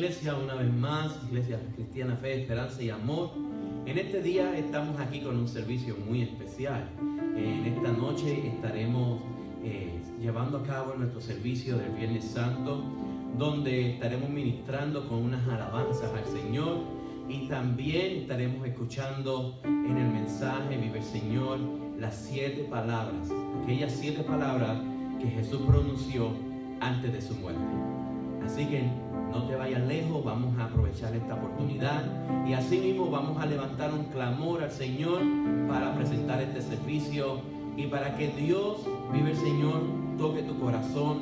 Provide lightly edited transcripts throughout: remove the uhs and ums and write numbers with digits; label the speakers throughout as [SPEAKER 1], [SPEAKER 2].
[SPEAKER 1] iglesia una vez más, Iglesia Cristiana Fe, Esperanza y Amor. En este día estamos aquí con un servicio muy especial. En esta noche estaremos llevando a cabo nuestro servicio del Viernes Santo, donde estaremos ministrando con unas alabanzas al Señor y también estaremos escuchando en el mensaje Vive el Señor las 7 palabras, aquellas 7 palabras que Jesús pronunció antes de su muerte. Así que no te vayas lejos, vamos a aprovechar esta oportunidad y así mismo vamos a levantar un clamor al Señor para presentar este servicio y para que Dios, Vive el Señor, toque tu corazón,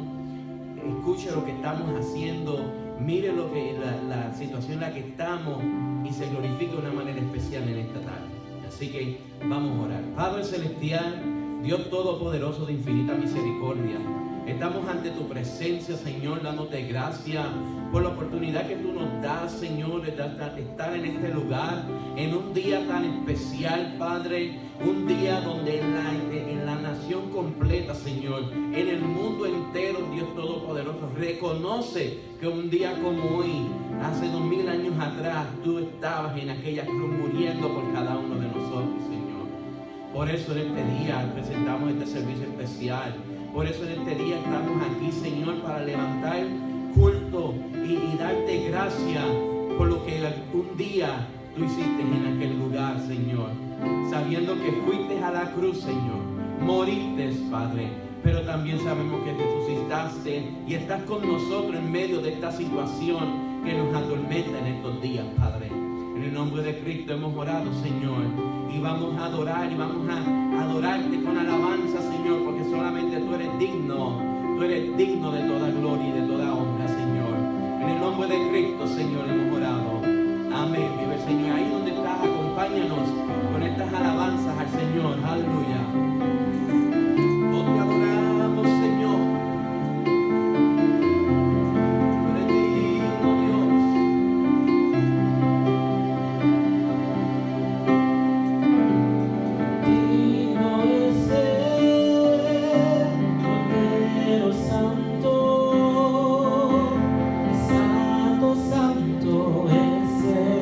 [SPEAKER 1] escuche lo que estamos haciendo, mire lo que la situación en la que estamos y se glorifique de una manera especial en esta tarde. Así que vamos a orar. Padre Celestial, Dios Todopoderoso de infinita misericordia, estamos ante tu presencia, Señor, dándote gracias por la oportunidad que tú nos das, Señor, de estar en este lugar, en un día tan especial, Padre, un día donde en la nación completa, Señor, en el mundo entero, Dios Todopoderoso, reconoce que un día como hoy, hace 2000 años atrás, tú estabas en aquella cruz muriendo por cada uno de nosotros, Señor. Por eso en este día presentamos este servicio especial. Por eso en este día estamos aquí, Señor, para levantar culto y darte gracias por lo que un día tú hiciste en aquel lugar, Señor. Sabiendo que fuiste a la cruz, Señor, moriste, Padre, pero también sabemos que te resucitaste y estás con nosotros en medio de esta situación que nos atormenta en estos días, Padre. En el nombre de Cristo hemos orado, Señor, y vamos a adorar y vamos a adorarte con alabanza, Señor, porque solamente tú eres digno de toda gloria y de toda honra, Señor. En el nombre de Cristo, Señor, hemos orado. Amén. Vive el Señor. Ahí donde estás, acompáñanos con estas alabanzas al Señor. Aleluya. Oh, te adoramos, Señor. Tú eres digno, Dios.
[SPEAKER 2] Digno es el Cordero Santo, Santo, Santo es Él.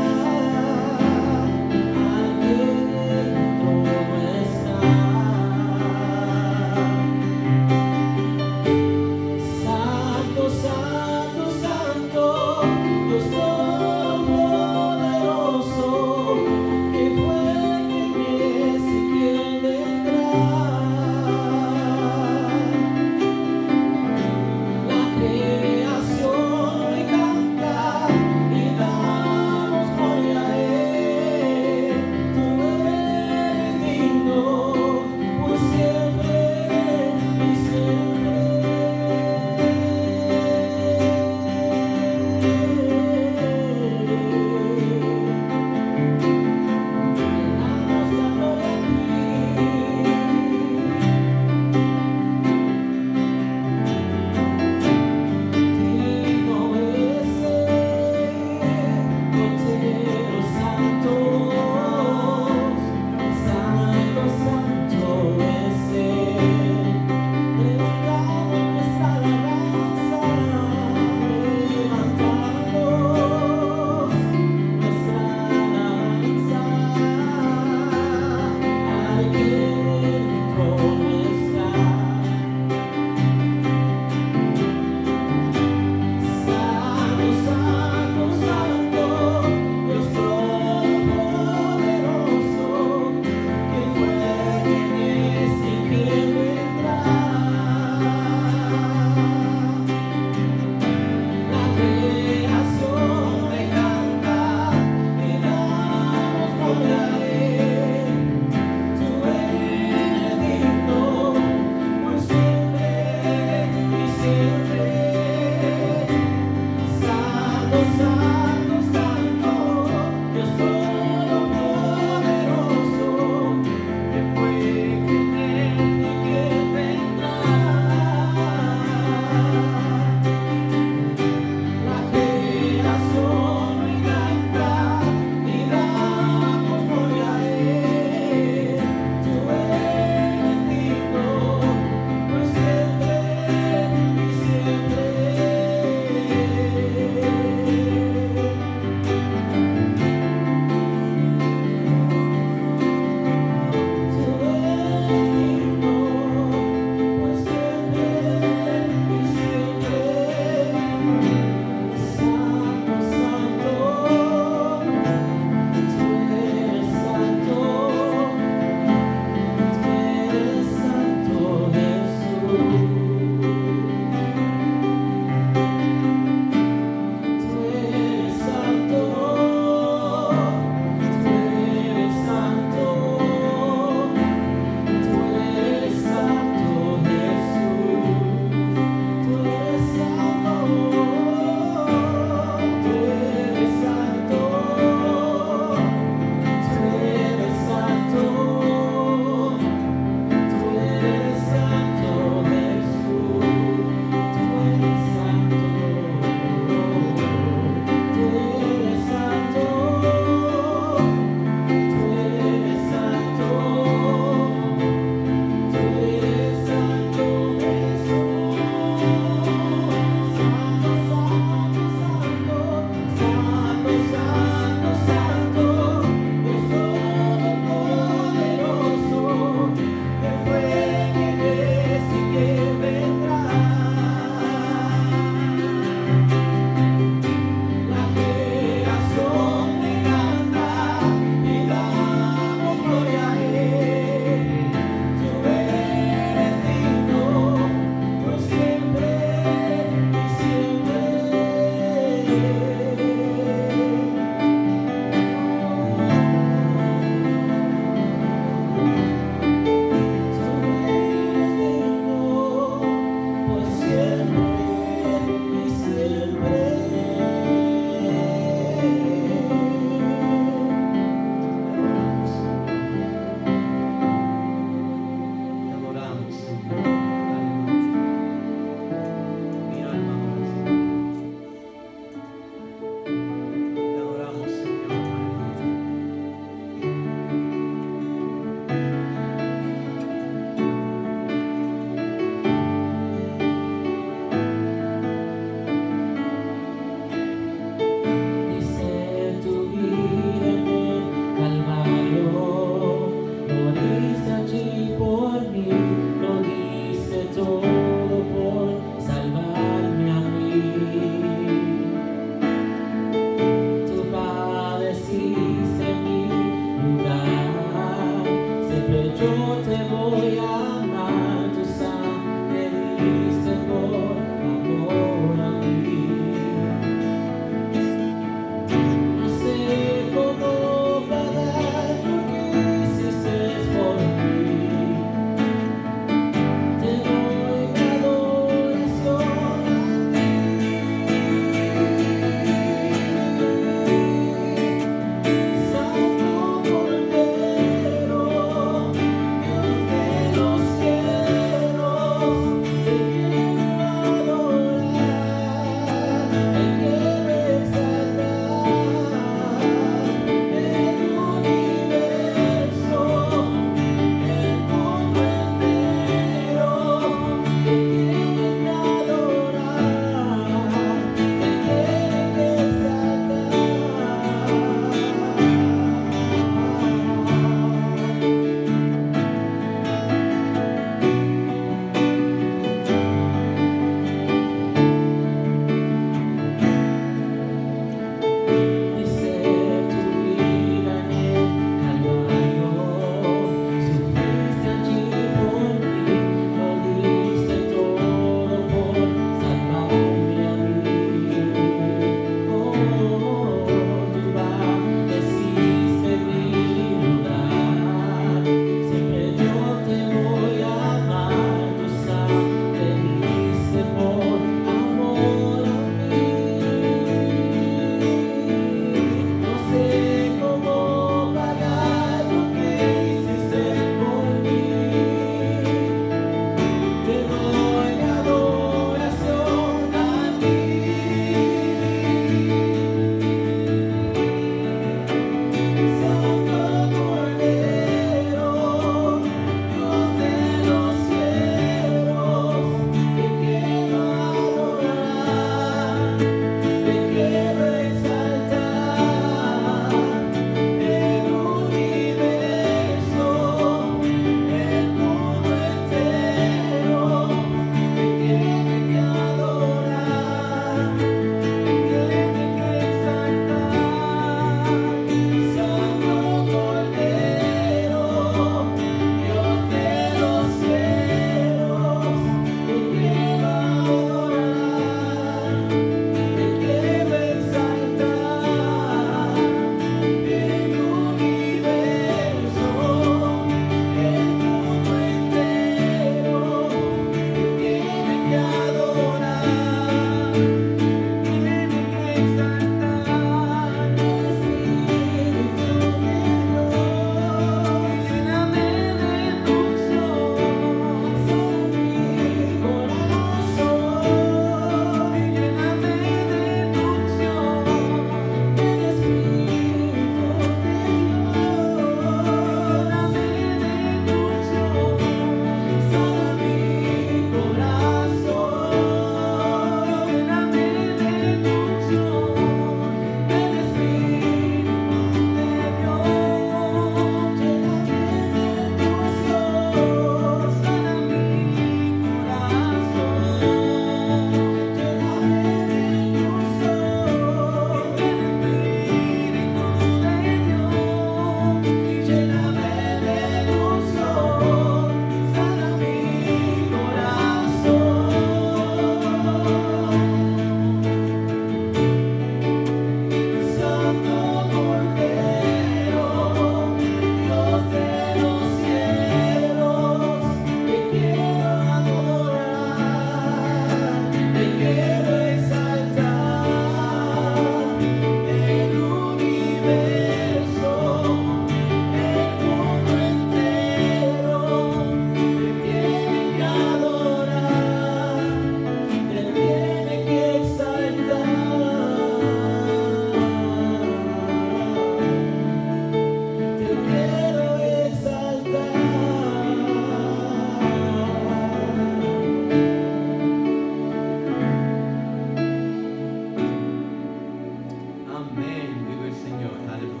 [SPEAKER 1] Amén. Vive el Señor. Aleluya.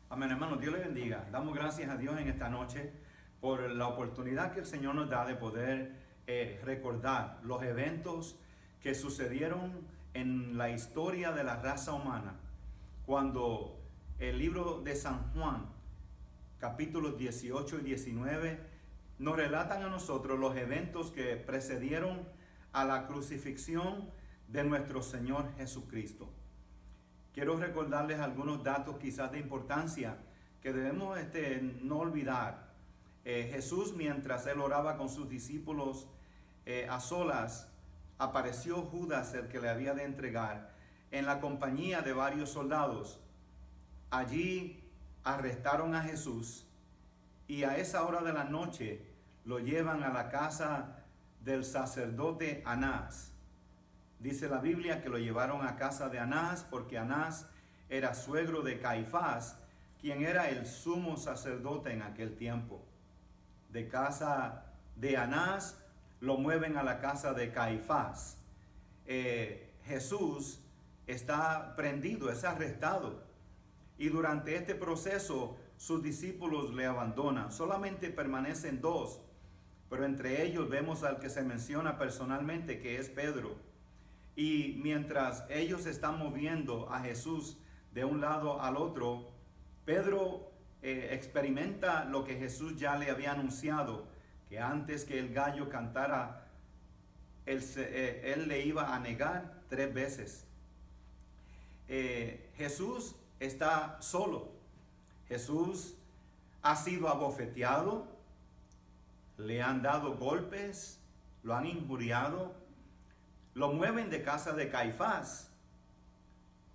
[SPEAKER 3] Amén, hermanos, Dios les bendiga. Damos gracias a Dios en esta noche por la oportunidad que el Señor nos da de poder recordar los eventos que sucedieron en la historia de la raza humana, cuando el libro de San Juan, capítulos 18 y 19, nos relatan a nosotros los eventos que precedieron a la crucifixión de nuestro Señor Jesucristo. Quiero recordarles algunos datos quizás de importancia que debemos no olvidar. Jesús, mientras él oraba con sus discípulos a solas, apareció Judas, el que le había de entregar, en la compañía de varios soldados. Allí arrestaron a Jesús y a esa hora de la noche lo llevan a la casa del sacerdote Anás. Dice la Biblia que lo llevaron a casa de Anás porque Anás era suegro de Caifás, quien era el sumo sacerdote en aquel tiempo. De casa de Anás lo mueven a la casa de Caifás. Jesús está prendido, es arrestado. Y durante este proceso sus discípulos le abandonan. Solamente permanecen dos, pero entre ellos vemos al que se menciona personalmente, que es Pedro. Y mientras ellos están moviendo a Jesús de un lado al otro, Pedro experimenta lo que Jesús ya le había anunciado, que antes que el gallo cantara, él le iba a negar 3 veces. Jesús está solo. Jesús ha sido abofeteado, le han dado golpes, lo han injuriado, lo mueven de casa de Caifás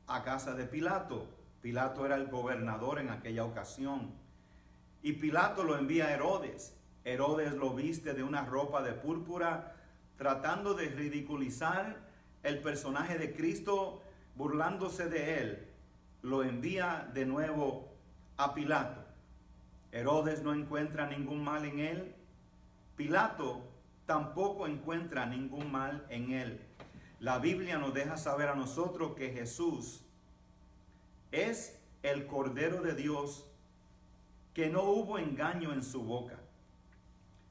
[SPEAKER 3] a casa de Pilato. Pilato era el gobernador en aquella ocasión. Y Pilato lo envía a Herodes. Herodes lo viste de una ropa de púrpura, tratando de ridiculizar el personaje de Cristo, burlándose de él. Lo envía de nuevo a Pilato. Herodes no encuentra ningún mal en él. Pilato tampoco encuentra ningún mal en él. La Biblia nos deja saber a nosotros que Jesús es el Cordero de Dios, que no hubo engaño en su boca.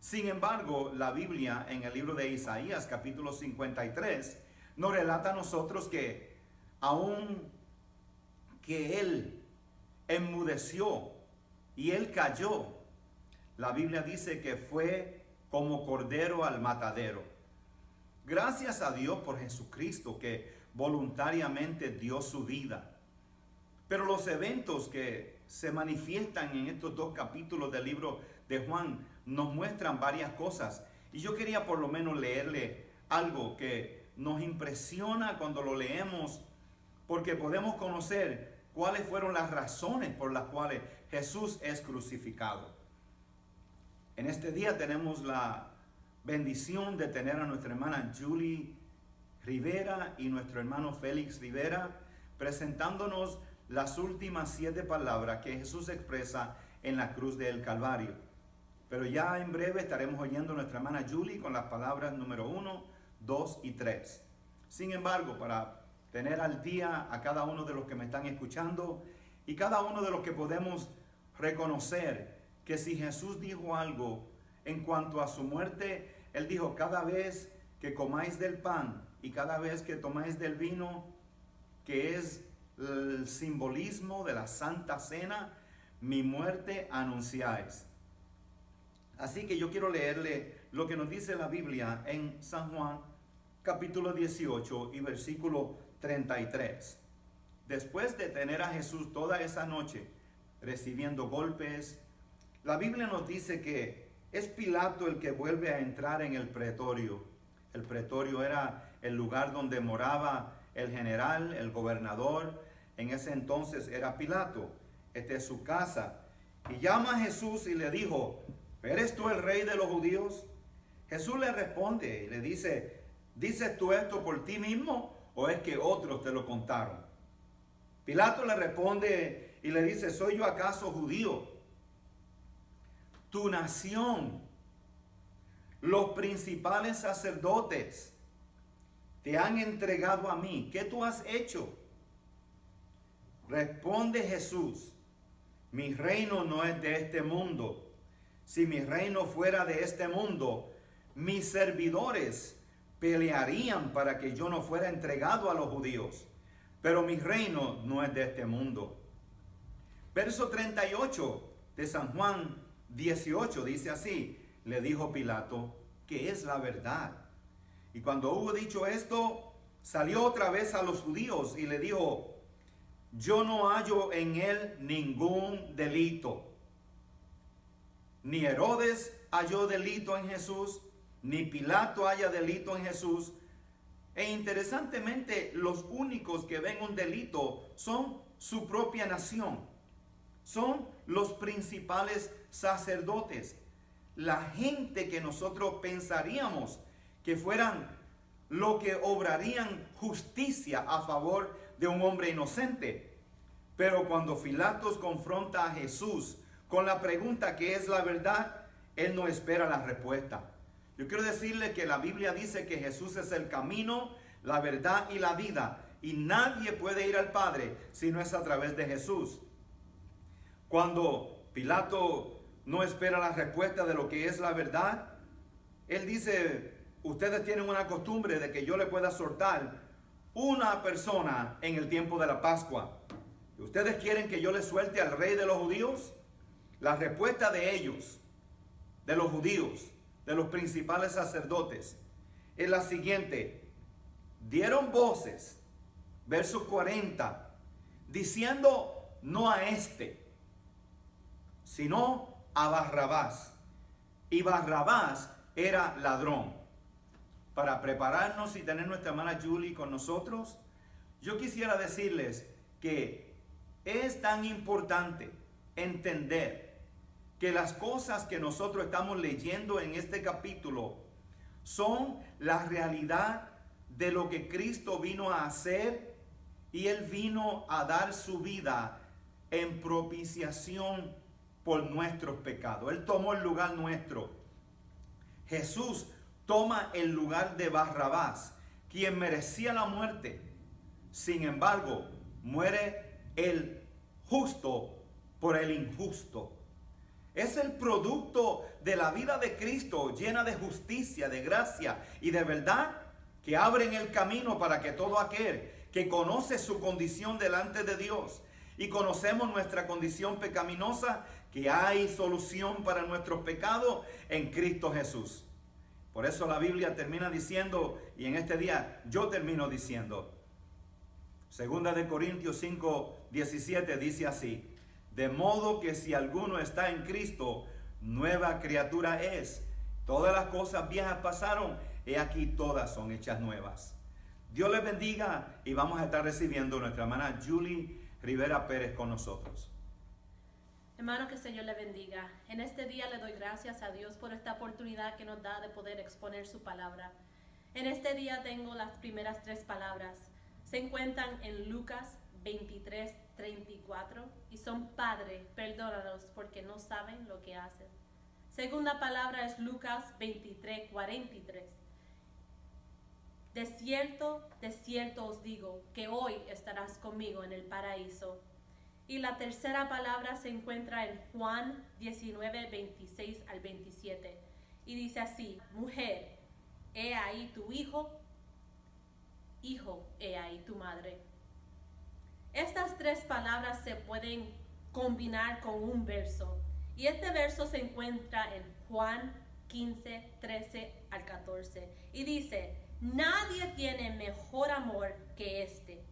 [SPEAKER 3] Sin embargo, la Biblia en el libro de Isaías, capítulo 53, nos relata a nosotros que aun que él enmudeció y él cayó, la Biblia dice que fue como cordero al matadero. Gracias a Dios por Jesucristo, que voluntariamente dio su vida. Pero los eventos que se manifiestan en estos 2 capítulos del libro de Juan nos muestran varias cosas. Y yo quería por lo menos leerle algo que nos impresiona cuando lo leemos, porque podemos conocer cuáles fueron las razones por las cuales Jesús es crucificado. En este día tenemos la bendición de tener a nuestra hermana Julie Rivera y nuestro hermano Félix Rivera presentándonos las últimas 7 palabras que Jesús expresa en la cruz del Calvario. Pero ya en breve estaremos oyendo a nuestra hermana Julie con las palabras número 1, 2 y 3. Sin embargo, para tener al día a cada uno de los que me están escuchando y cada uno de los que podemos reconocer que si Jesús dijo algo en cuanto a su muerte, Él dijo: cada vez que comáis del pan y cada vez que tomáis del vino, que es el simbolismo de la Santa Cena, mi muerte anunciáis. Así que yo quiero leerle lo que nos dice la Biblia en San Juan, capítulo 18 y versículo 33. Después de tener a Jesús toda esa noche recibiendo golpes, la Biblia nos dice que es Pilato el que vuelve a entrar en el pretorio. El pretorio era el lugar donde moraba el general, el gobernador. En ese entonces era Pilato. Esta es su casa. Y llama a Jesús y le dijo: ¿eres tú el rey de los judíos? Jesús le responde y le dice: ¿dices tú esto por ti mismo o es que otros te lo contaron? Pilato le responde y le dice: ¿soy yo acaso judío? Tu nación, los principales sacerdotes te han entregado a mí. ¿Qué tú has hecho? Responde Jesús: mi reino no es de este mundo. Si mi reino fuera de este mundo, mis servidores pelearían para que yo no fuera entregado a los judíos. Pero mi reino no es de este mundo. Verso 38 de San Juan 18 dice así: le dijo Pilato, ¿qué es la verdad? Y cuando hubo dicho esto, salió otra vez a los judíos y le dijo: yo no hallo en él ningún delito. Ni Herodes halló delito en Jesús, ni Pilato halla delito en Jesús. E interesantemente, los únicos que ven un delito son su propia nación. Son los principales sacerdotes. La gente que nosotros pensaríamos que fueran lo que obrarían justicia a favor de un hombre inocente. Pero cuando Pilatos confronta a Jesús con la pregunta ¿qué es la verdad?, él no espera la respuesta. Yo quiero decirle que la Biblia dice que Jesús es el camino, la verdad y la vida, y nadie puede ir al Padre si no es a través de Jesús. Cuando Pilato no espera la respuesta de lo que es la verdad, él dice: ustedes tienen una costumbre de que yo le pueda soltar una persona en el tiempo de la Pascua. ¿Ustedes quieren que yo le suelte al rey de los judíos? La respuesta de ellos, de los judíos, de los principales sacerdotes, es la siguiente: dieron voces, verso 40, diciendo no a este, sino a Barrabás. Y Barrabás era ladrón. Para prepararnos y tener nuestra hermana Julie con nosotros, yo quisiera decirles que es tan importante entender que las cosas que nosotros estamos leyendo en este capítulo son la realidad de lo que Cristo vino a hacer, y Él vino a dar su vida en propiciación por nuestros pecados. Él tomó el lugar nuestro. Jesús toma el lugar de Barrabás, quien merecía la muerte. Sin embargo, muere el justo por el injusto. Es el producto de la vida de Cristo, llena de justicia, de gracia y de verdad, que abren el camino para que todo aquel que conoce su condición delante de Dios y conocemos nuestra condición pecaminosa, que hay solución para nuestros pecados en Cristo Jesús. Por eso la Biblia termina diciendo, y en este día yo termino diciendo, 2 de Corintios 5:17 dice así: de modo que si alguno está en Cristo, nueva criatura es. Todas las cosas viejas pasaron, he aquí todas son hechas nuevas. Dios les bendiga, y vamos a estar recibiendo a nuestra hermana Julie Rivera Pérez con nosotros.
[SPEAKER 4] Hermano, que el Señor le bendiga. En este día le doy gracias a Dios por esta oportunidad que nos da de poder exponer su palabra. En este día tengo las primeras 3 palabras. Se encuentran en Lucas 23:34 y son: Padre, perdónalos porque no saben lo que hacen. Segunda palabra es Lucas 23:43. De cierto os digo que hoy estarás conmigo en el paraíso. Y la tercera palabra se encuentra en Juan 19:26 al 27. Y dice así: mujer, he ahí tu hijo, hijo, he ahí tu madre. Estas 3 palabras se pueden combinar con un verso. Y este verso se encuentra en Juan 15:13 al 14. Y dice: nadie tiene mejor amor que este,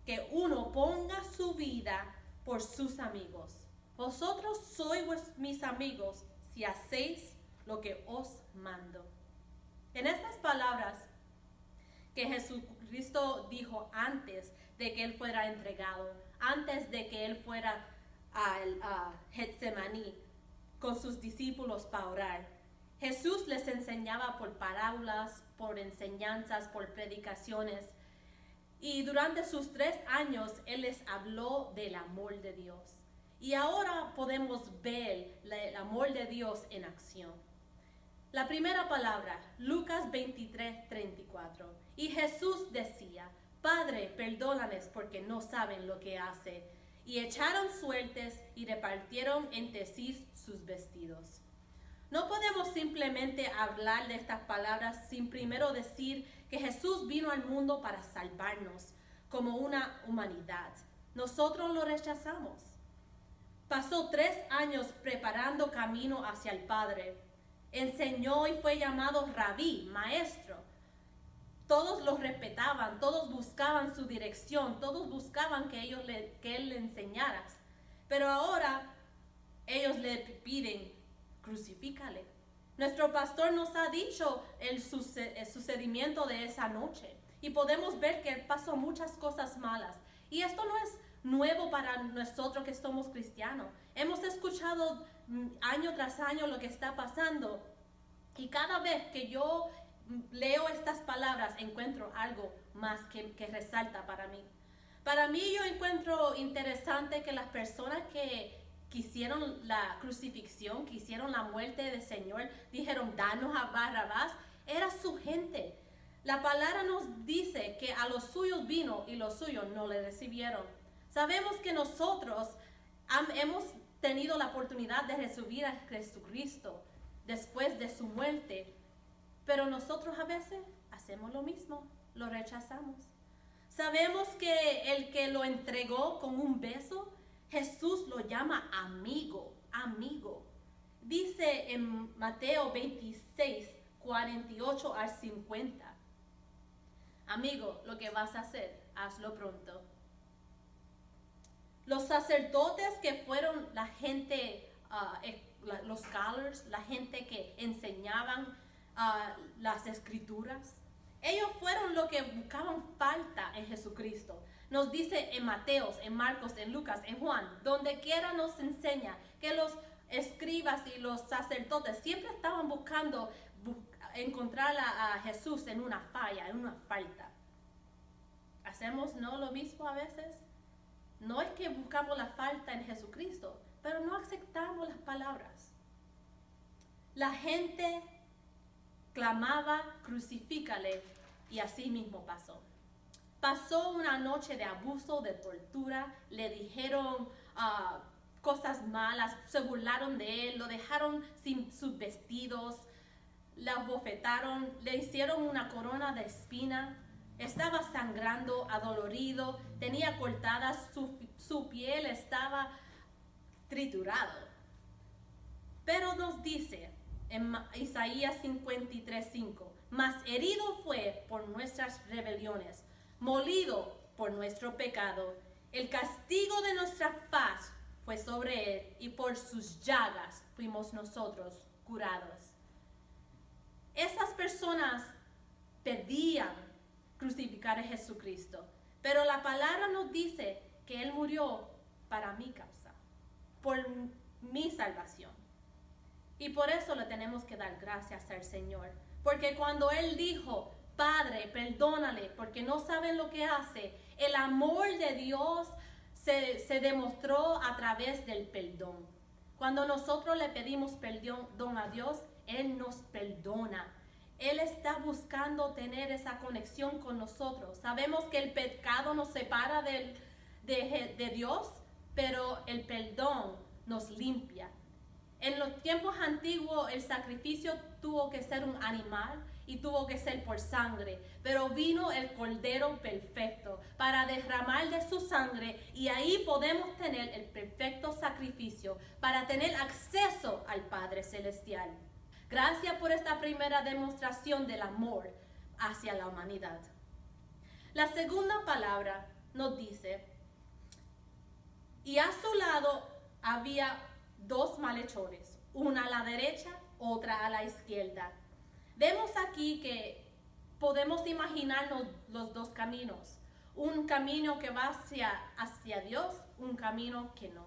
[SPEAKER 4] que uno ponga su vida por sus amigos. Vosotros sois mis amigos si hacéis lo que os mando. En estas palabras que Jesucristo dijo antes de que Él fuera entregado, antes de que Él fuera a Getsemaní con sus discípulos para orar, Jesús les enseñaba por parábolas, por enseñanzas, por predicaciones. Y durante sus 3 años, Él les habló del amor de Dios. Y ahora podemos ver el amor de Dios en acción. La primera palabra, Lucas 23:34. Y Jesús decía: Padre, perdónales porque no saben lo que hacen. Y echaron suertes y repartieron entre sí sus vestidos. No podemos simplemente hablar de estas palabras sin primero decir que Jesús vino al mundo para salvarnos como una humanidad. Nosotros lo rechazamos. Pasó 3 años preparando camino hacia el Padre. Enseñó y fue llamado rabí, maestro. Todos lo respetaban, todos buscaban su dirección, todos buscaban que él le enseñara. Pero ahora ellos le piden, crucifícale. Nuestro pastor nos ha dicho el sucedimiento de esa noche y podemos ver que pasó muchas cosas malas. Y esto no es nuevo para nosotros que somos cristianos. Hemos escuchado año tras año lo que está pasando y cada vez que yo leo estas palabras encuentro algo más que resalta para mí. Para mí yo encuentro interesante que las personas que quisieron la crucifixión, quisieron la muerte del Señor, dijeron danos a Barrabás, era su gente. La palabra nos dice que a los suyos vino y los suyos no le recibieron. Sabemos que nosotros hemos tenido la oportunidad de recibir a Jesucristo después de su muerte, pero nosotros a veces hacemos lo mismo, lo rechazamos. Sabemos que el que lo entregó con un beso, Jesús lo llama amigo, amigo. Dice en Mateo 26, 48 al 50. Amigo, lo que vas a hacer, hazlo pronto. Los sacerdotes que fueron la gente, los scholars, la gente que enseñaban las escrituras, ellos fueron los que buscaban falta en Jesucristo. Nos dice en Mateos, en Marcos, en Lucas, en Juan, donde quiera nos enseña que los escribas y los sacerdotes siempre estaban buscando encontrar a Jesús en una falla, en una falta. ¿Hacemos no lo mismo a veces? No es que buscamos la falta en Jesucristo, pero no aceptamos las palabras. La gente clamaba, crucifícale, y así mismo pasó. Pasó una noche de abuso, de tortura, le dijeron cosas malas, se burlaron de él, lo dejaron sin sus vestidos, la bofetaron, le hicieron una corona de espina, estaba sangrando, adolorido, tenía cortadas, su piel estaba triturado. Pero nos dice en Isaías 53:5, mas herido fue por nuestras rebeliones, molido por nuestro pecado. El castigo de nuestra paz fue sobre él, y por sus llagas fuimos nosotros curados. Esas personas pedían crucificar a Jesucristo, pero la palabra nos dice que él murió para mi causa, por mi salvación. Y por eso le tenemos que dar gracias al Señor, porque cuando él dijo, Padre, perdónale, porque no saben lo que hace, el amor de Dios se demostró a través del perdón. Cuando nosotros le pedimos perdón a Dios, Él nos perdona. Él está buscando tener esa conexión con nosotros. Sabemos que el pecado nos separa de Dios, pero el perdón nos limpia. En los tiempos antiguos el sacrificio tuvo que ser un animal y tuvo que ser por sangre, pero vino el Cordero perfecto para derramar de su sangre, y ahí podemos tener el perfecto sacrificio para tener acceso al Padre Celestial. Gracias por esta primera demostración del amor hacia la humanidad. La segunda palabra nos dice, y a su lado había 2 malhechores, una a la derecha, otra a la izquierda. Vemos aquí que podemos imaginarnos los 2 caminos, un camino que va hacia Dios, un camino que no.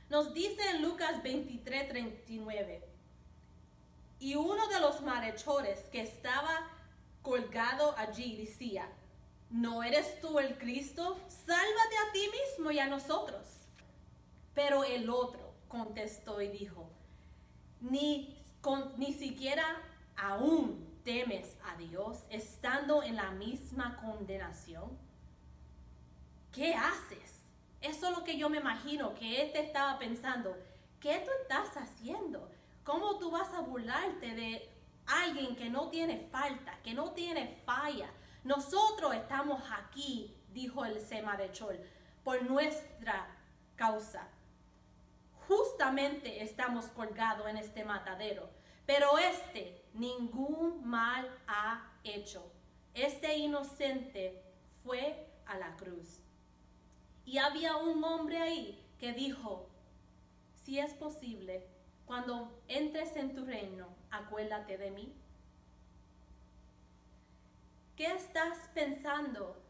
[SPEAKER 4] Nos dice en Lucas 23:39, y uno de los malhechores que estaba colgado allí decía, ¿no eres tú el Cristo? Sálvate a ti mismo y a nosotros. Pero el otro contestó y dijo, ni siquiera aún temes a Dios estando en la misma condenación? ¿Qué haces? Eso es lo que yo me imagino que él te estaba pensando. ¿Qué tú estás haciendo? ¿Cómo tú vas a burlarte de alguien que no tiene falta, que no tiene falla? Nosotros estamos aquí, dijo el Semarechol, por nuestra causa. Justamente estamos colgados en este matadero, pero ningún mal ha hecho. Este inocente fue a la cruz. Y había un hombre ahí que dijo, si es posible, cuando entres en tu reino, acuérdate de mí. ¿Qué estás pensando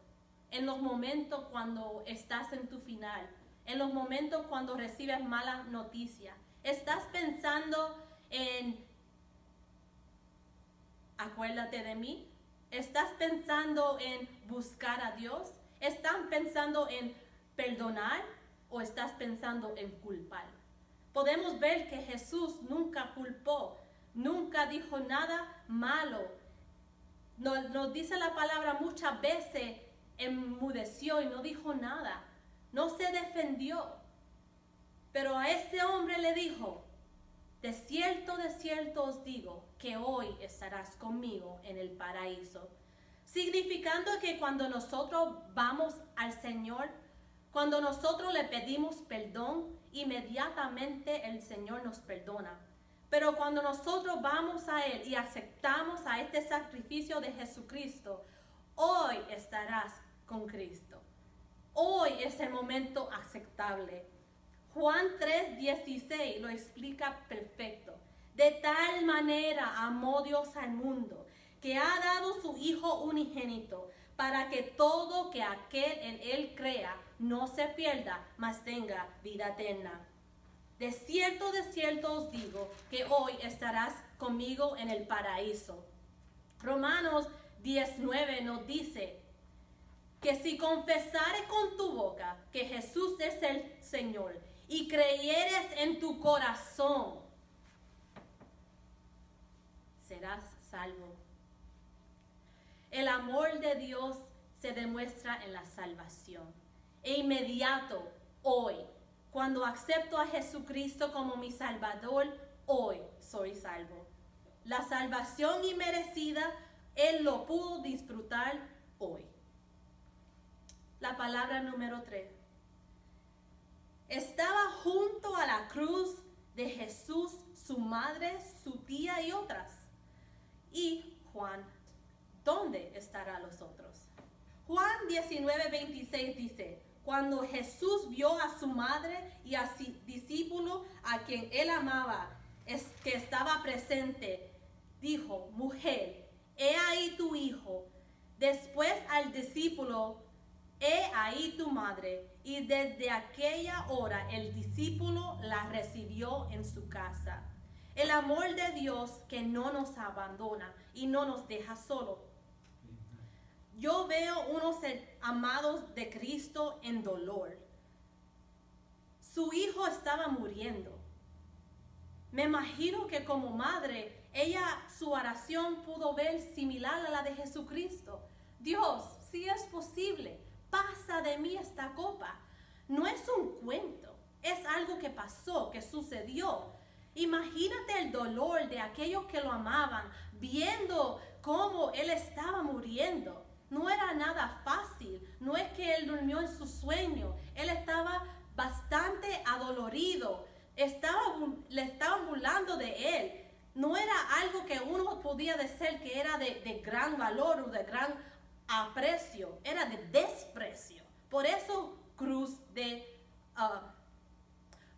[SPEAKER 4] en los momentos cuando estás en tu final? En los momentos cuando recibes malas noticias. ¿Estás pensando en acuérdate de mí? ¿Estás pensando en buscar a Dios? ¿Estás pensando en perdonar o estás pensando en culpar? Podemos ver que Jesús nunca culpó, nunca dijo nada malo. Nos dice la palabra muchas veces, enmudeció y no dijo nada. No se defendió. Pero a este hombre le dijo, de cierto os digo, que hoy estarás conmigo en el paraíso. Significando que cuando nosotros vamos al Señor, cuando nosotros le pedimos perdón, inmediatamente el Señor nos perdona. Pero cuando nosotros vamos a Él y aceptamos a este sacrificio de Jesucristo, hoy estarás con Cristo. Hoy es el momento aceptable. Juan 3:16 lo explica perfecto. De tal manera amó Dios al mundo, que ha dado su Hijo unigénito, para que todo que aquel en Él crea no se pierda, mas tenga vida eterna. De cierto os digo, que hoy estarás conmigo en el paraíso. Romanos 10:9 nos dice que si confesares con tu boca que Jesús es el Señor y creyeres en tu corazón, serás salvo. El amor de Dios se demuestra en la salvación. E inmediato, hoy, cuando acepto a Jesucristo como mi Salvador, hoy soy salvo. La salvación inmerecida, Él lo pudo disfrutar hoy. La palabra número 3. Estaba junto a la cruz de Jesús, su madre, su tía y otras. Y Juan, ¿dónde estarán los otros? Juan 19:26 dice, cuando Jesús vio a su madre y a su discípulo, a quien él amaba, que estaba presente, dijo, mujer, he ahí tu hijo. Después al discípulo, he ahí tu madre. Y desde aquella hora el discípulo la recibió en su casa. El amor de Dios que no nos abandona y no nos deja solo. Yo veo unos amados de Cristo en dolor. Su hijo estaba muriendo. Me imagino que como madre, su oración pudo ver similar a la de Jesucristo. Dios, si es posible, pasa de mí esta copa. No es un cuento, es algo que pasó, que sucedió. Imagínate el dolor de aquellos que lo amaban, viendo cómo él estaba muriendo. No era nada fácil, no es que él durmió en su sueño, él estaba bastante adolorido, le estaban burlando de él. No era algo que uno podía decir que era de gran valor o de gran aprecio, era de desprecio. Por eso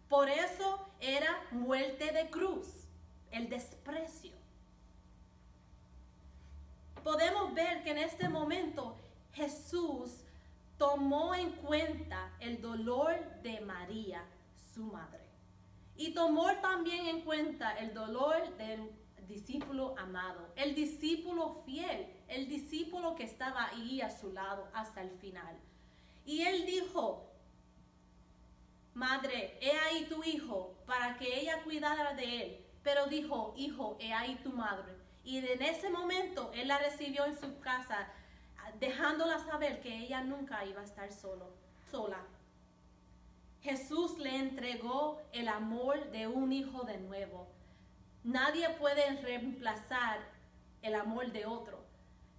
[SPEAKER 4] por eso era muerte de cruz, el desprecio. Podemos ver que en este momento Jesús tomó en cuenta el dolor de María, su madre, y tomó también en cuenta el dolor del discípulo amado, el discípulo fiel, el discípulo que estaba ahí a su lado hasta el final. Y él dijo, madre, he ahí tu hijo, para que ella cuidara de él. Pero dijo, hijo, he ahí tu madre. Y en ese momento él la recibió en su casa, dejándola saber que ella nunca iba a estar sola. Jesús le entregó el amor de un hijo de nuevo. Nadie puede reemplazar el amor de otro,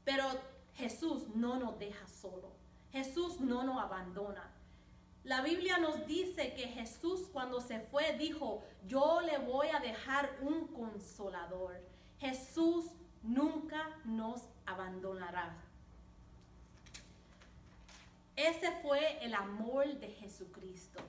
[SPEAKER 4] pero Jesús no nos deja solo. Jesús no nos abandona. La Biblia nos dice que Jesús cuando se fue dijo, yo le voy a dejar un consolador. Jesús nunca nos abandonará. Ese fue el amor de Jesucristo.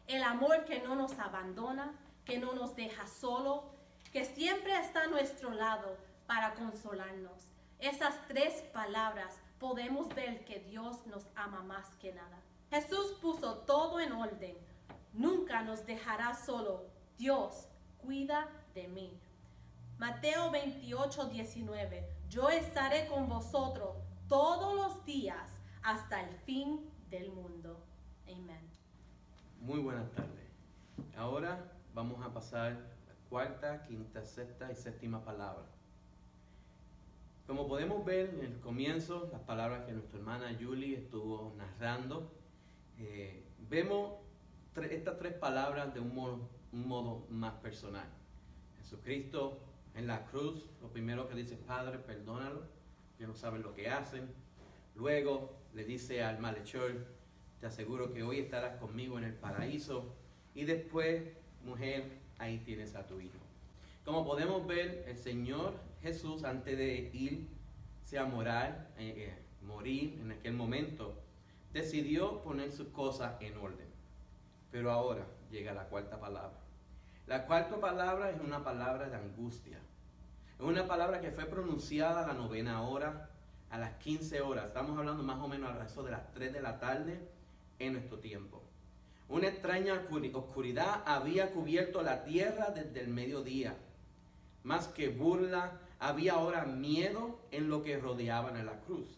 [SPEAKER 4] El amor que no nos abandona, que no nos deja solo, que siempre está a nuestro lado para consolarnos. Esas tres palabras podemos ver que Dios nos ama más que nada. Jesús puso todo en orden. Nunca nos dejará solo. Dios cuida de mí. Mateo 28:19. Yo estaré con vosotros todos los días hasta el fin del mundo. Amén.
[SPEAKER 1] Muy buenas tardes. Ahora vamos a pasar a la cuarta, quinta, sexta y séptima palabra. Como podemos ver en el comienzo, las palabras que nuestra hermana Julie estuvo narrando, vemos estas tres palabras de un modo más personal. Jesucristo en la cruz, lo primero que dice, Padre, perdónalo, que no saben lo que hacen. Luego le dice al malhechor, te aseguro que hoy estarás conmigo en el paraíso. Y después, mujer, ahí tienes a tu hijo. Como podemos ver, el Señor Jesús, antes de irse a morir en aquel momento, decidió poner sus cosas en orden. Pero ahora llega la cuarta palabra. La cuarta palabra es una palabra de angustia. Es una palabra que fue pronunciada a la 9ª hora, a las 15 horas. Estamos hablando más o menos a eso de las 3 de la tarde en nuestro tiempo. Una extraña oscuridad había cubierto la tierra desde el mediodía. Más que burla, había ahora miedo en lo que rodeaban a la cruz.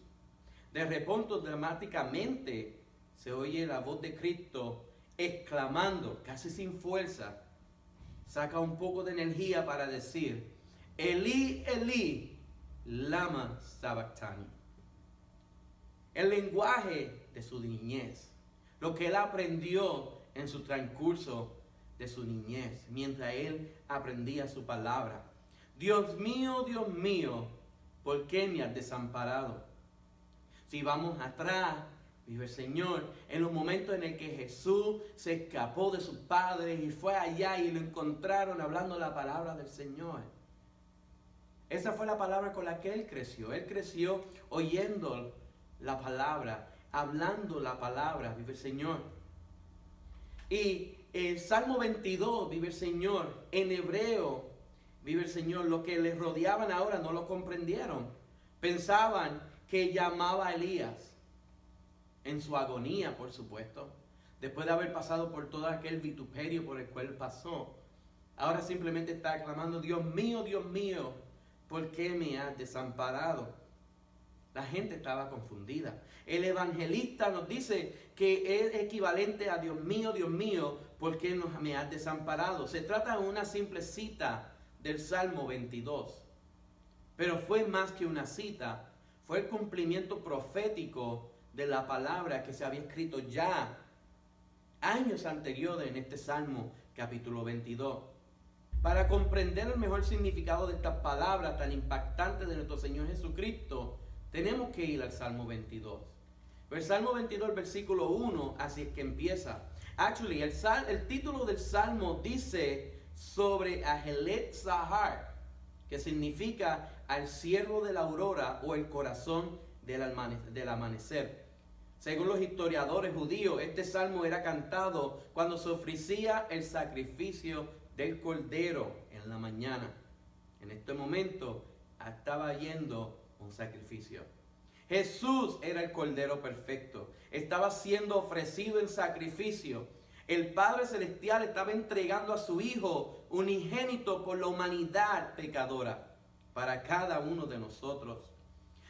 [SPEAKER 1] De repente, dramáticamente, se oye la voz de Cristo exclamando, casi sin fuerza, saca un poco de energía para decir, Elí, Elí, lama sabactani. El lenguaje de su niñez, lo que él aprendió en su transcurso de su niñez, mientras él aprendía su palabra. Dios mío, ¿por qué me has desamparado? Si vamos atrás, vive el Señor, en los momentos en el que Jesús se escapó de sus padres y fue allá y lo encontraron hablando la palabra del Señor. Esa fue la palabra con la que él creció. Él creció oyendo la palabra, hablando la palabra, vive el Señor. Y el Salmo 22, vive el Señor, en hebreo, vive el Señor. Lo que les rodeaban ahora no lo comprendieron. Pensaban que llamaba a Elías en su agonía, por supuesto, después de haber pasado por todo aquel vituperio por el cual pasó. Ahora simplemente está aclamando, Dios mío, ¿por qué me has desamparado? La gente estaba confundida. El evangelista nos dice que es equivalente a Dios mío, ¿por qué me has desamparado? Se trata de una simple cita del Salmo 22. Pero fue más que una cita, fue el cumplimiento profético de la palabra que se había escrito ya años anteriores en este Salmo capítulo 22. Para comprender el mejor significado de estas palabras tan impactantes de nuestro Señor Jesucristo, tenemos que ir al Salmo 22. El Salmo 22, el versículo 1, así es que empieza. Actually, el título del Salmo dice sobre Ahelet Zahar, que significa al siervo de la aurora o el corazón del amanecer. Según los historiadores judíos, este salmo era cantado cuando se ofrecía el sacrificio del cordero en la mañana. En este momento estaba yendo un sacrificio. Jesús era el cordero perfecto. Estaba siendo ofrecido en sacrificio. El Padre Celestial estaba entregando a su Hijo unigénito por la humanidad pecadora para cada uno de nosotros.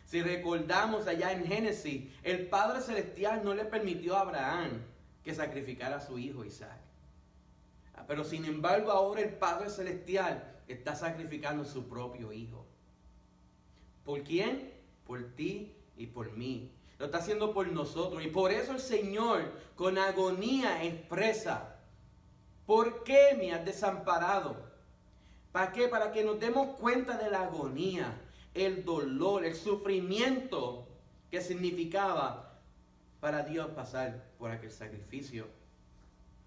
[SPEAKER 1] Si recordamos allá en Génesis, el Padre Celestial no le permitió a Abraham que sacrificara a su hijo Isaac. Pero sin embargo ahora el Padre Celestial está sacrificando a su propio hijo. ¿Por quién? Por ti y por mí. Lo está haciendo por nosotros. Y por eso el Señor con agonía expresa: ¿por qué me has desamparado? ¿Para qué? Para que nos demos cuenta de la agonía, el dolor, el sufrimiento que significaba para Dios pasar por aquel sacrificio.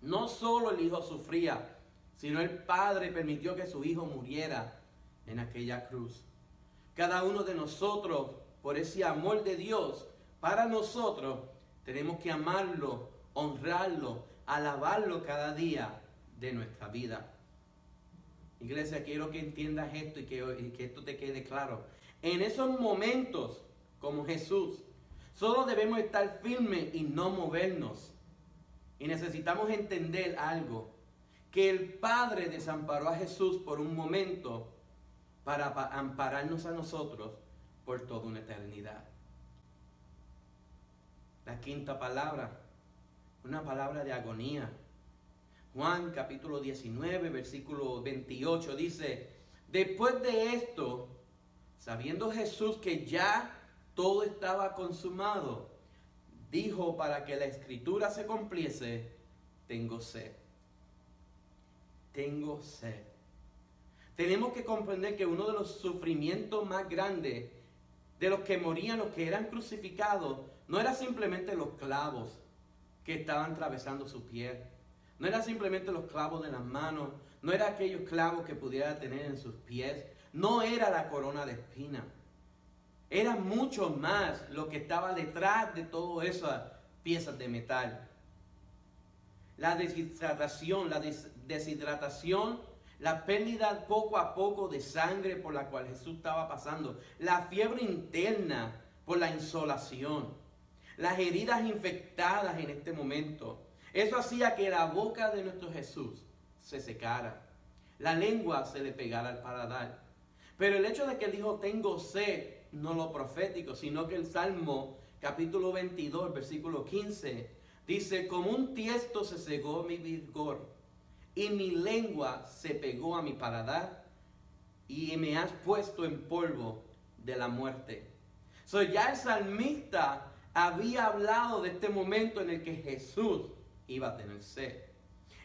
[SPEAKER 1] No solo el Hijo sufría, sino el Padre permitió que su Hijo muriera en aquella cruz. Cada uno de nosotros, por ese amor de Dios para nosotros, tenemos que amarlo, honrarlo, alabarlo cada día de nuestra vida. Iglesia, quiero que entiendas esto y que esto te quede claro. En esos momentos, como Jesús, solo debemos estar firmes y no movernos. Y necesitamos entender algo: que el Padre desamparó a Jesús por un momento para ampararnos a nosotros por toda una eternidad. La quinta palabra, una palabra de agonía. Juan capítulo 19, versículo 28 dice: después de esto, sabiendo Jesús que ya todo estaba consumado, dijo, para que la escritura se cumpliese: tengo sed. Tengo sed. Tenemos que comprender que uno de los sufrimientos más grandes de los que morían, los que eran crucificados, no era simplemente los clavos que estaban atravesando su piel. No era simplemente los clavos de las manos. No era aquellos clavos que pudiera tener en sus pies. No era la corona de espinas. Era mucho más lo que estaba detrás de todas esas piezas de metal. La deshidratación, la pérdida poco a poco de sangre por la cual Jesús estaba pasando, la fiebre interna por la insolación, las heridas infectadas en este momento. Eso hacía que la boca de nuestro Jesús se secara, la lengua se le pegara al paladar. Pero el hecho de que él dijo tengo sed, no lo profético, sino que el Salmo capítulo 22, versículo 15, dice: como un tiesto se cegó mi vigor, y mi lengua se pegó a mi paladar, y me has puesto en polvo de la muerte. Ya el salmista había hablado de este momento en el que Jesús iba a tener sed.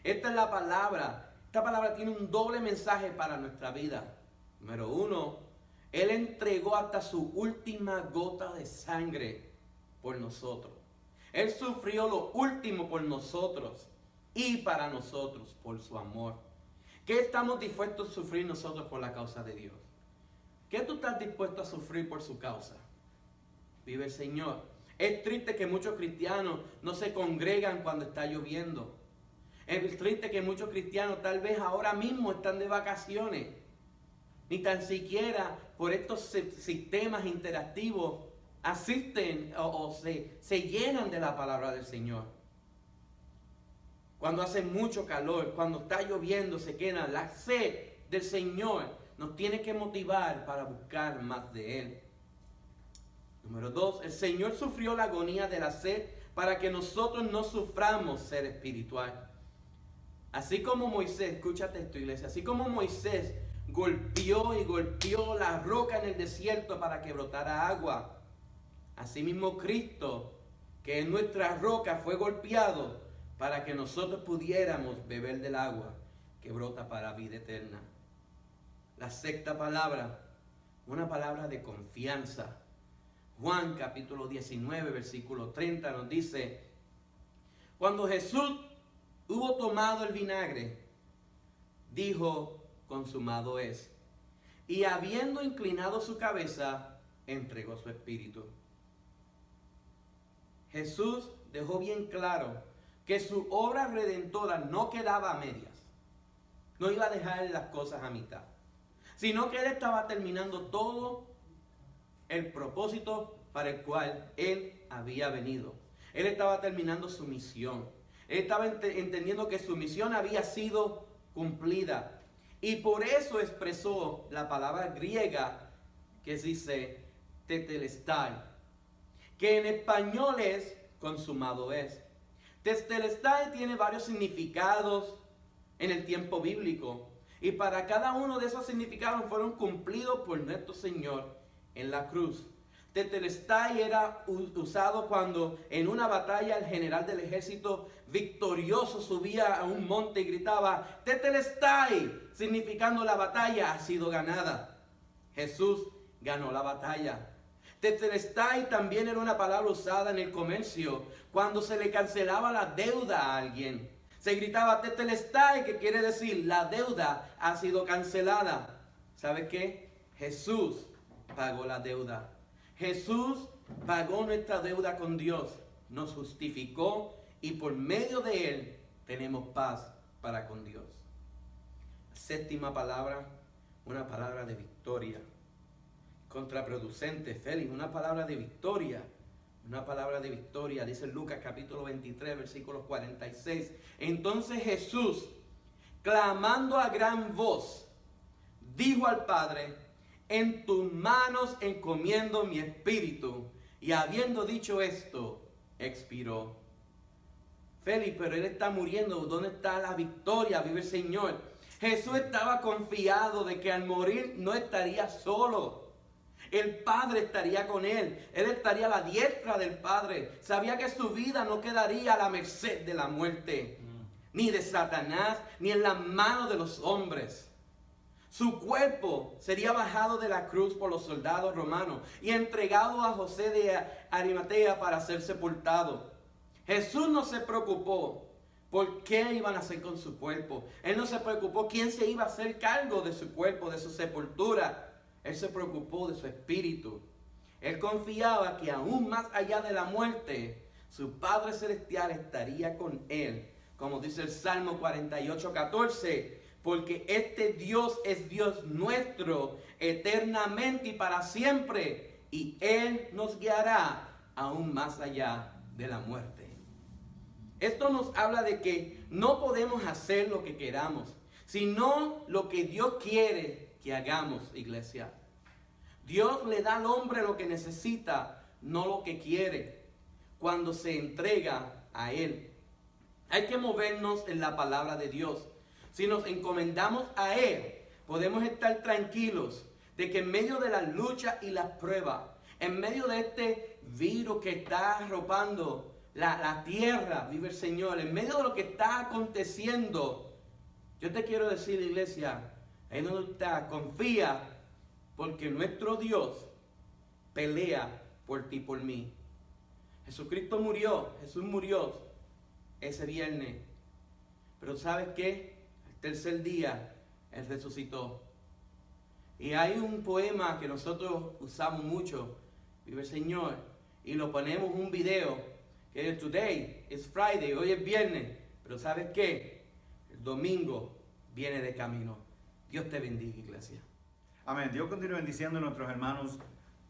[SPEAKER 1] Esta es la palabra. Esta palabra tiene un doble mensaje para nuestra vida. Número uno, Él entregó hasta su última gota de sangre por nosotros. Él sufrió lo último por nosotros y para nosotros por su amor. ¿Qué estamos dispuestos a sufrir nosotros por la causa de Dios? ¿Qué tú estás dispuesto a sufrir por su causa? Vive el Señor. Es triste que muchos cristianos no se congregan cuando está lloviendo. Es triste que muchos cristianos tal vez ahora mismo están de vacaciones. Ni tan siquiera por estos sistemas interactivos asisten o se llenan de la palabra del Señor. Cuando hace mucho calor, cuando está lloviendo, se queda. La sed del Señor nos tiene que motivar para buscar más de Él. Número 2, el Señor sufrió la agonía de la sed para que nosotros no suframos sed espiritual. Así como Moisés, escúchate esto, iglesia, así como Moisés golpeó y golpeó la roca en el desierto para que brotara agua, asimismo Cristo, que es nuestra roca, fue golpeado para que nosotros pudiéramos beber del agua que brota para vida eterna. La sexta palabra, una palabra de confianza. Juan capítulo 19, versículo 30 nos dice: cuando Jesús hubo tomado el vinagre, dijo: consumado es. Y habiendo inclinado su cabeza, entregó su espíritu. Jesús dejó bien claro que su obra redentora no quedaba a medias. No iba a dejar las cosas a mitad, sino que Él estaba terminando todo el propósito para el cual Él había venido. Él estaba terminando su misión. Él estaba entendiendo que su misión había sido cumplida. Y por eso expresó la palabra griega que dice tetelestai, que en español es consumado es. Tetelestai tiene varios significados en el tiempo bíblico. Y para cada uno de esos significados fueron cumplidos por nuestro Señor en la cruz. Tetelestai era usado cuando en una batalla el general del ejército victorioso subía a un monte y gritaba Tetelestai, significando la batalla ha sido ganada. Jesús ganó la batalla. Tetelestai también era una palabra usada en el comercio cuando se le cancelaba la deuda a alguien. Se gritaba Tetelestai, que quiere decir la deuda ha sido cancelada. ¿Sabe qué? Jesús pagó la deuda. Jesús pagó nuestra deuda con Dios, nos justificó y por medio de Él tenemos paz para con Dios. Séptima palabra, una palabra de victoria. Contraproducente, Félix, una palabra de victoria. Una palabra de victoria, dice Lucas capítulo 23, versículos 46. Entonces Jesús, clamando a gran voz, dijo al Padre: en tus manos encomiendo mi espíritu. Y habiendo dicho esto, expiró. Félix, pero él está muriendo. ¿Dónde está la victoria? Vive el Señor. Jesús estaba confiado de que al morir no estaría solo. El Padre estaría con él. Él estaría a la diestra del Padre. Sabía que su vida no quedaría a la merced de la muerte, ni de Satanás, ni en las manos de los hombres. Su cuerpo sería bajado de la cruz por los soldados romanos y entregado a José de Arimatea para ser sepultado. Jesús no se preocupó por qué iban a hacer con su cuerpo. Él no se preocupó quién se iba a hacer cargo de su cuerpo, de su sepultura. Él se preocupó de su espíritu. Él confiaba que aún más allá de la muerte, su Padre Celestial estaría con él. Como dice el Salmo 48:14. Porque este Dios es Dios nuestro eternamente y para siempre. Y Él nos guiará aún más allá de la muerte. Esto nos habla de que no podemos hacer lo que queramos, sino lo que Dios quiere que hagamos, iglesia. Dios le da al hombre lo que necesita, no lo que quiere, cuando se entrega a Él. Hay que movernos en la palabra de Dios. Si nos encomendamos a Él, podemos estar tranquilos de que en medio de las luchas y las pruebas, en medio de este virus que está arropando la tierra, vive el Señor, en medio de lo que está aconteciendo, yo te quiero decir, iglesia, ahí donde está, confía, porque nuestro Dios pelea por ti y por mí. Jesucristo murió, Jesús murió ese viernes, pero ¿sabes qué? Tercer día, Él resucitó. Y hay un poema que nosotros usamos mucho, vive el Señor, y lo ponemos un video, que es Today is Friday, hoy es viernes, pero ¿sabes qué? El domingo viene de camino. Dios te bendiga, iglesia.
[SPEAKER 3] Amén. Dios continúe bendiciendo a nuestros hermanos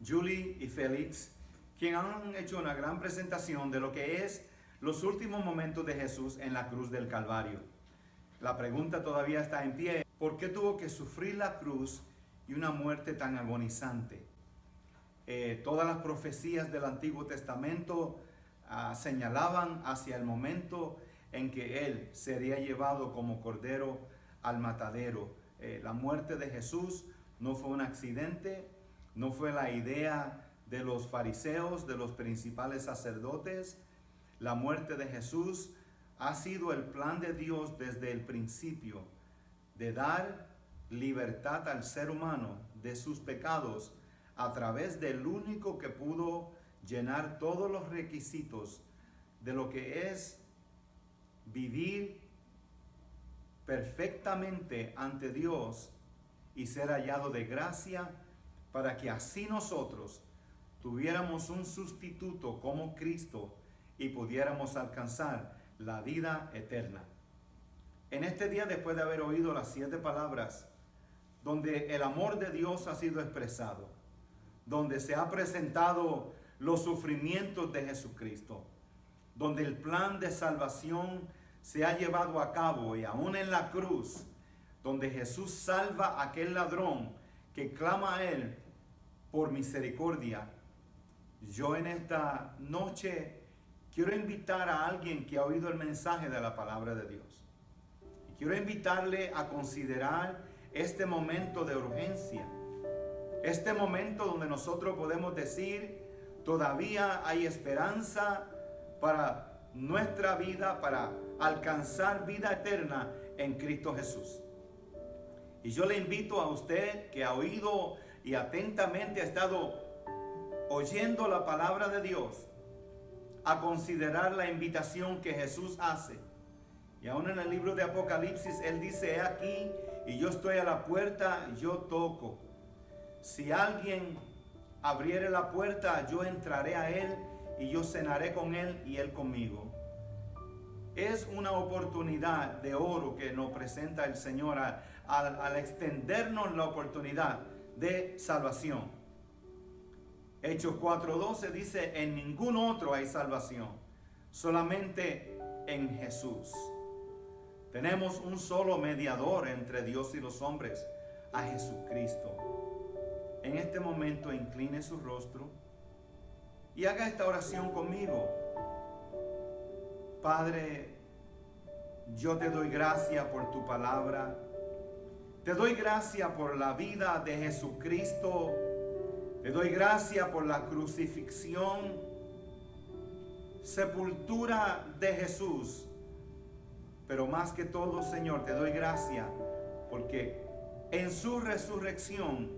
[SPEAKER 3] Julie y Félix, quienes han hecho una gran presentación de lo que es los últimos momentos de Jesús en la cruz del Calvario. La pregunta todavía está en pie. ¿Por qué tuvo que sufrir la cruz y una muerte tan agonizante? Todas las profecías del Antiguo Testamento señalaban hacia el momento en que Él sería llevado como cordero al matadero. La muerte de Jesús no fue un accidente, no fue la idea de los fariseos, de los principales sacerdotes. La muerte de Jesús ha sido el plan de Dios desde el principio, de dar libertad al ser humano de sus pecados a través del único que pudo llenar todos los requisitos de lo que es vivir perfectamente ante Dios y ser hallado de gracia, para que así nosotros tuviéramos un sustituto como Cristo y pudiéramos alcanzar la vida eterna. En este día, después de haber oído las 7 palabras, donde el amor de Dios ha sido expresado, donde se ha presentado los sufrimientos de Jesucristo, donde el plan de salvación se ha llevado a cabo, y aún en la cruz, donde Jesús salva a aquel ladrón que clama a Él por misericordia, yo en esta noche quiero invitar a alguien que ha oído el mensaje de la palabra de Dios. Quiero invitarle a considerar este momento de urgencia, este momento donde nosotros podemos decir, todavía hay esperanza para nuestra vida, para alcanzar vida eterna en Cristo Jesús. Y yo le invito a usted que ha oído y atentamente ha estado oyendo la palabra de Dios, a considerar la invitación que Jesús hace. Y aún en el libro de Apocalipsis, Él dice, he aquí, y yo estoy a la puerta, yo toco. Si alguien abriere la puerta, yo entraré a Él, y yo cenaré con Él, y Él conmigo. Es una oportunidad de oro que nos presenta el Señor al extendernos la oportunidad de salvación. Hechos 4:12 dice, en ningún otro hay salvación, solamente en Jesús. Tenemos un solo mediador entre Dios y los hombres, a Jesucristo. En este momento incline su rostro y haga esta oración conmigo. Padre, yo te doy gracias por tu palabra. Te doy gracias por la vida de Jesucristo. Te doy gracias por la crucifixión, sepultura de Jesús. Pero más que todo, Señor, te doy gracias porque en su resurrección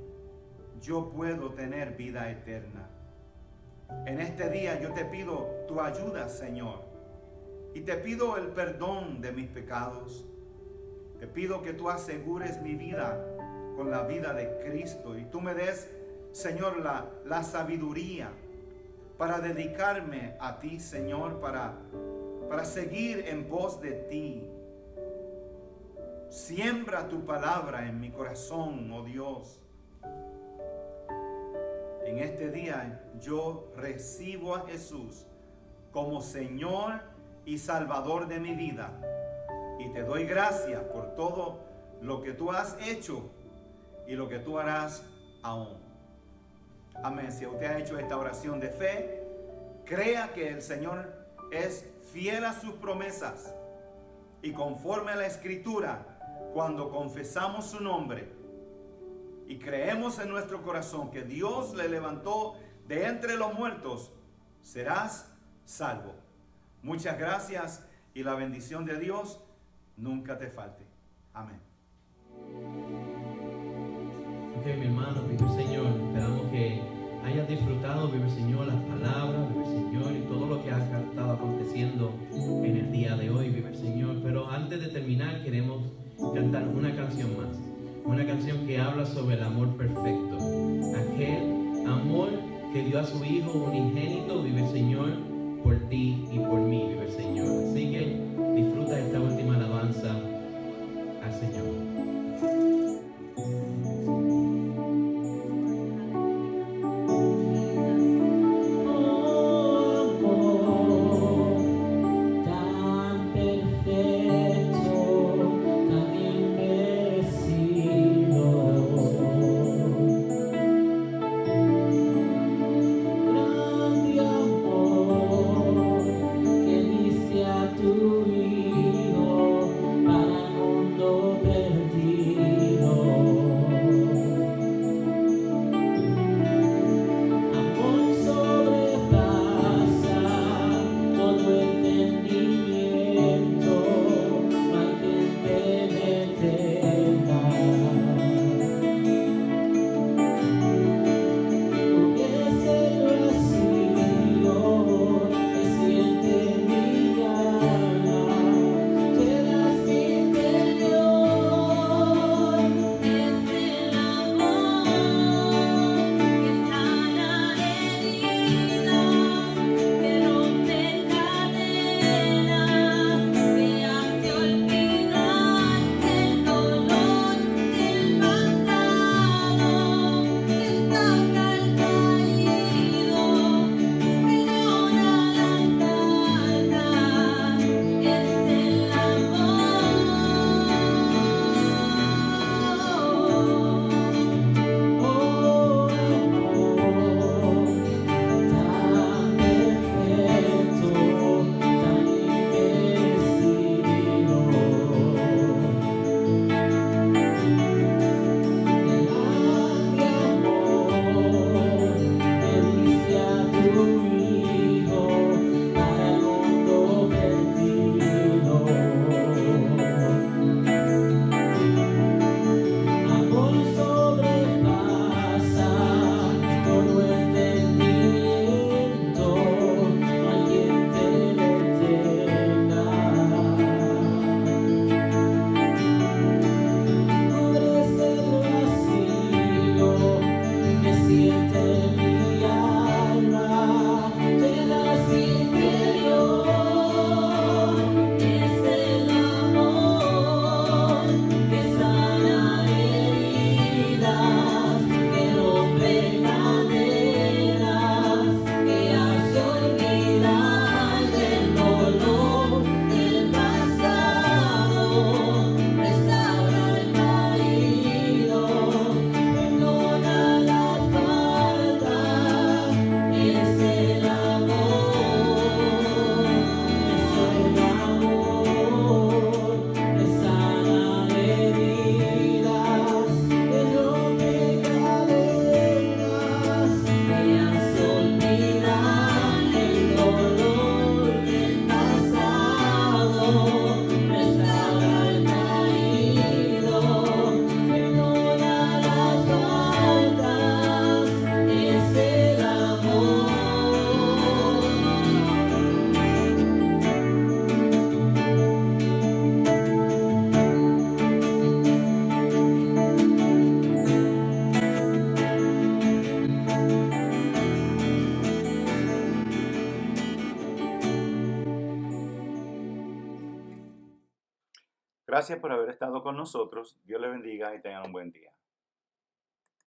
[SPEAKER 3] yo puedo tener vida eterna. En este día yo te pido tu ayuda, Señor, y te pido el perdón de mis pecados. Te pido que tú asegures mi vida con la vida de Cristo y tú me des, Señor, la sabiduría para dedicarme a ti, Señor, para seguir en pos de ti. Siembra tu palabra en mi corazón, oh Dios. En este día yo recibo a Jesús como Señor y Salvador de mi vida. Y te doy gracias por todo lo que tú has hecho y lo que tú harás aún. Amén. Si usted ha hecho esta oración de fe, crea que el Señor es fiel a sus promesas. Y conforme a la Escritura, cuando confesamos su nombre y creemos en nuestro corazón que Dios le levantó de entre los muertos, serás salvo. Muchas gracias y la bendición de Dios nunca te falte. Amén.
[SPEAKER 1] Ok, mi hermano, vive el Señor. Esperamos que hayas disfrutado, vive el Señor, las palabras, vive el Señor y todo lo que ha estado aconteciendo en el día de hoy, vive el Señor. Pero antes de terminar, queremos cantar una canción más. Una canción que habla sobre el amor perfecto. Aquel amor que dio a su Hijo unigénito, vive el Señor, por ti y por mí, vive el Señor. Así que disfruta esta última alabanza al Señor.
[SPEAKER 2] Que diste a tu
[SPEAKER 3] Gracias por haber estado con nosotros. Dios les bendiga y tengan un buen día.